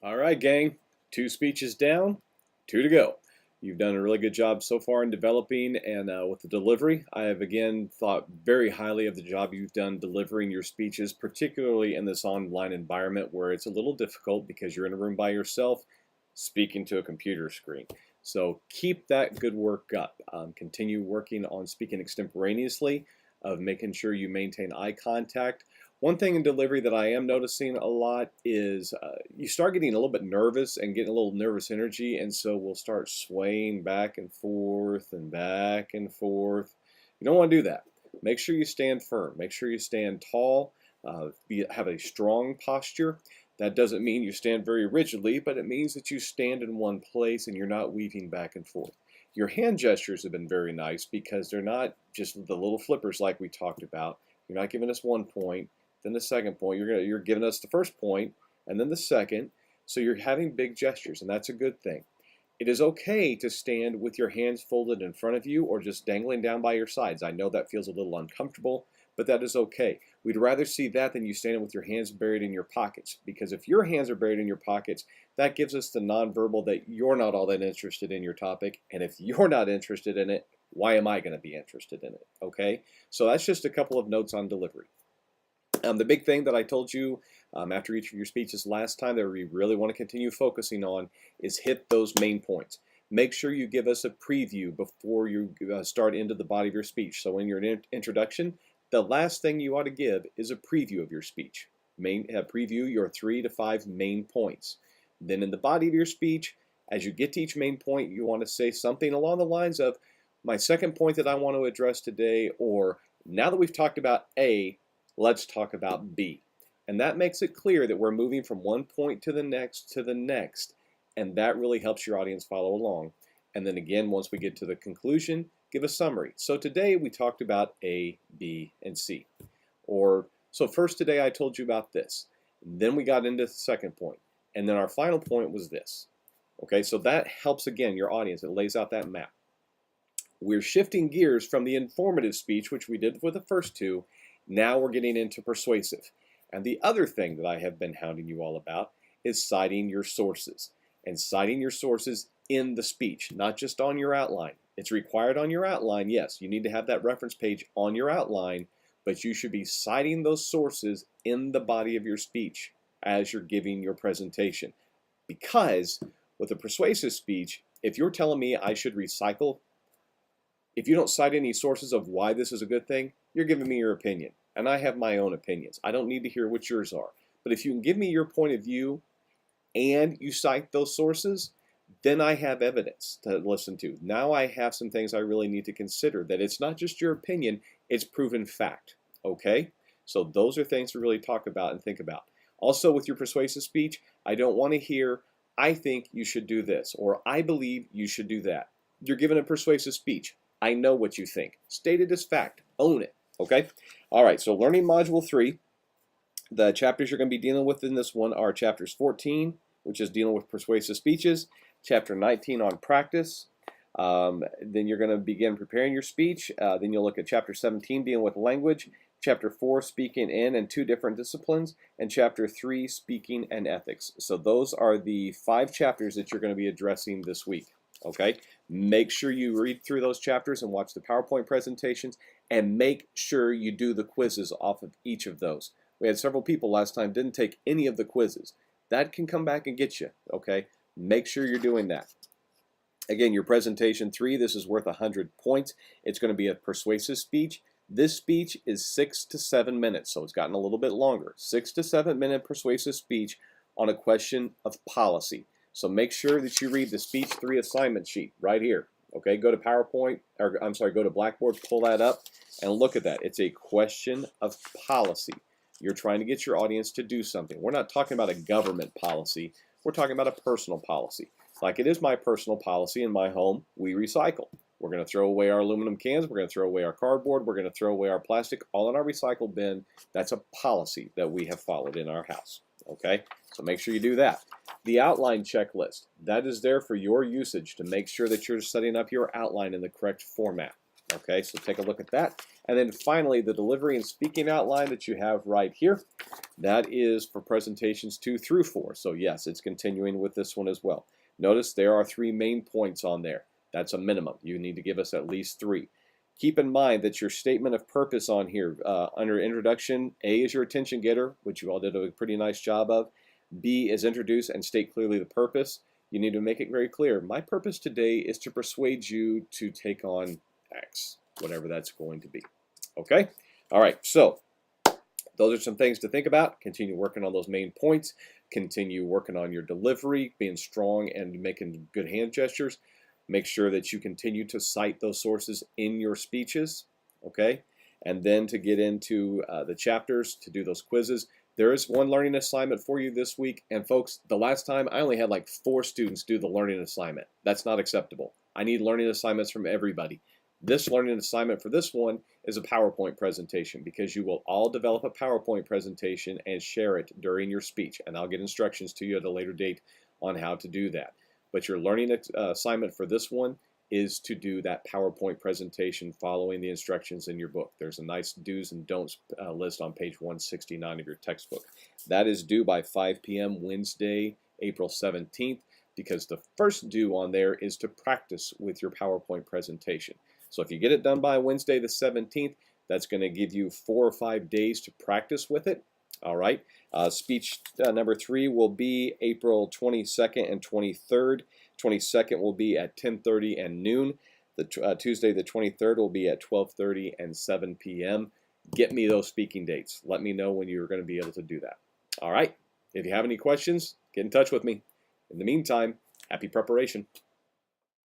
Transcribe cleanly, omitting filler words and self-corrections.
All right, gang. 2 speeches down, 2 to go. You've done a really good job so far in developing and with the delivery. I have again thought very highly of the job you've done delivering your speeches, particularly in this online environment where it's a little difficult because you're in a room by yourself speaking to a computer screen. So keep that good work up. Continue working on speaking extemporaneously, of making sure you maintain eye contact. One thing in delivery that I am noticing a lot is you start getting a little bit nervous and getting a little nervous energy, and so we'll start swaying back and forth and back and forth. You don't want to do that. Make sure you stand firm. Make sure you stand tall. Have a strong posture. That doesn't mean you stand very rigidly, but it means that you stand in one place and you're not weaving back and forth. Your hand gestures have been very nice because they're not just the little flippers like we talked about. You're not giving us 1 point, then the second point. You're giving us the first point, and then the second. So you're having big gestures, and that's a good thing. It is okay to stand with your hands folded in front of you or just dangling down by your sides. I know that feels a little uncomfortable, but that is okay. We'd rather see that than you standing with your hands buried in your pockets, because if your hands are buried in your pockets, that gives us the nonverbal that you're not all that interested in your topic, and if you're not interested in it, why am I going to be interested in it? Okay, so that's just a couple of notes on delivery. The big thing that I told you after each of your speeches last time that we really want to continue focusing on is hit those main points. Make sure you give us a preview before you start into the body of your speech. So in your introduction, the last thing you ought to give is a preview of your speech. Preview your 3 to 5 main points. Then in the body of your speech, as you get to each main point, you want to say something along the lines of, my second point that I want to address today, or now that we've talked about A, let's talk about B. And that makes it clear that we're moving from one point to the next, and that really helps your audience follow along. And then again, once we get to the conclusion, give a summary. So today we talked about A, B, and C. So first today I told you about this. Then we got into the second point. And then our final point was this. Okay, so that helps again your audience. It lays out that map. We're shifting gears from the informative speech, which we did with the first two. Now we're getting into persuasive. And the other thing that I have been hounding you all about is citing your sources. And citing your sources in the speech, not just on your outline. It's required on your outline, yes. You need to have that reference page on your outline, but you should be citing those sources in the body of your speech as you're giving your presentation. Because with a persuasive speech, if you're telling me I should recycle, if you don't cite any sources of why this is a good thing, you're giving me your opinion. And I have my own opinions. I don't need to hear what yours are. But if you can give me your point of view and you cite those sources, then I have evidence to listen to. Now I have some things I really need to consider, that it's not just your opinion, it's proven fact. Okay? So those are things to really talk about and think about. Also with your persuasive speech, I don't want to hear, I think you should do this, or I believe you should do that. You're given a persuasive speech. I know what you think. State it as fact. Own it. Okay? All right, so learning module 3. The chapters you're going to be dealing with in this one are chapters 14, which is dealing with persuasive speeches, chapter 19 on practice. Then you're going to begin preparing your speech. Then you'll look at chapter 17 dealing with language, chapter 4 speaking in and 2 different disciplines, and chapter 3 speaking and ethics. So those are the 5 chapters that you're going to be addressing this week. Okay? Make sure you read through those chapters and watch the PowerPoint presentations, and make sure you do the quizzes off of each of those. We had several people last time didn't take any of the quizzes. That can come back and get you, okay? Make sure you're doing that. Again, your presentation 3, this is worth 100 points. It's going to be a persuasive speech. This speech is 6 to 7 minutes, so it's gotten a little bit longer. 6 to 7 minute persuasive speech on a question of policy. So make sure that you read the speech 3 assignment sheet right here. Okay, go to PowerPoint, or I'm sorry, go to Blackboard, pull that up, and look at that. It's a question of policy. You're trying to get your audience to do something. We're not talking about a government policy. We're talking about a personal policy. Like it is my personal policy in my home, we recycle. We're going to throw away our aluminum cans. We're going to throw away our cardboard. We're going to throw away our plastic, all in our recycle bin. That's a policy that we have followed in our house. Okay, so make sure you do that. The outline checklist, that is there for your usage to make sure that you're setting up your outline in the correct format. Okay, so take a look at that. And then finally, the delivery and speaking outline that you have right here. That is for presentations 2 through 4. So yes, it's continuing with this one as well. Notice there are 3 main points on there. That's a minimum. You need to give us at least 3. Keep in mind that your statement of purpose on here, under introduction, A is your attention getter, which you all did a pretty nice job of. B is introduce and state clearly the purpose. You need to make it very clear. My purpose today is to persuade you to take on X, whatever that's going to be. Okay? All right, so those are some things to think about. Continue working on those main points. Continue working on your delivery, being strong and making good hand gestures. Make sure that you continue to cite those sources in your speeches, okay? And then to get into the chapters, to do those quizzes. There is one learning assignment for you this week. And folks, the last time I only had like 4 students do the learning assignment. That's not acceptable. I need learning assignments from everybody. This learning assignment for this one is a PowerPoint presentation, because you will all develop a PowerPoint presentation and share it during your speech. And I'll get instructions to you at a later date on how to do that. But your learning assignment for this one is to do that PowerPoint presentation following the instructions in your book. There's a nice do's and don'ts list on page 169 of your textbook. That is due by 5 p.m. Wednesday, April 17th, because the first due on there is to practice with your PowerPoint presentation. So if you get it done by Wednesday the 17th, that's going to give you 4 or 5 days to practice with it. All right. Speech number 3 will be April 22nd and 23rd. 22nd will be at 10:30 and noon. Tuesday the 23rd will be at 12:30 and 7 p.m. Get me those speaking dates. Let me know when you're going to be able to do that. All right. If you have any questions, get in touch with me. In the meantime, happy preparation.